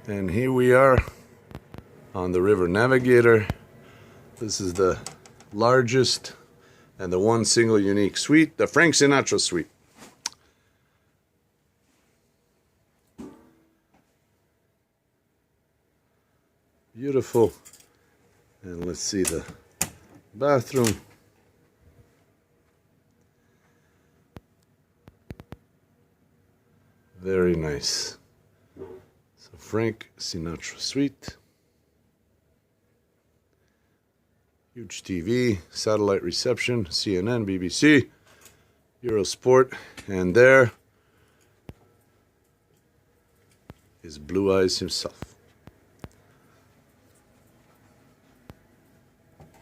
And here we are on the river Navigator. This is the largest and the one single unique suite, the Frank Sinatra suite. Beautiful. And let's see the bathroom. Very nice. So Frank Sinatra suite. Huge TV, satellite reception, CNN, BBC, Eurosport, and there is Blue Eyes himself.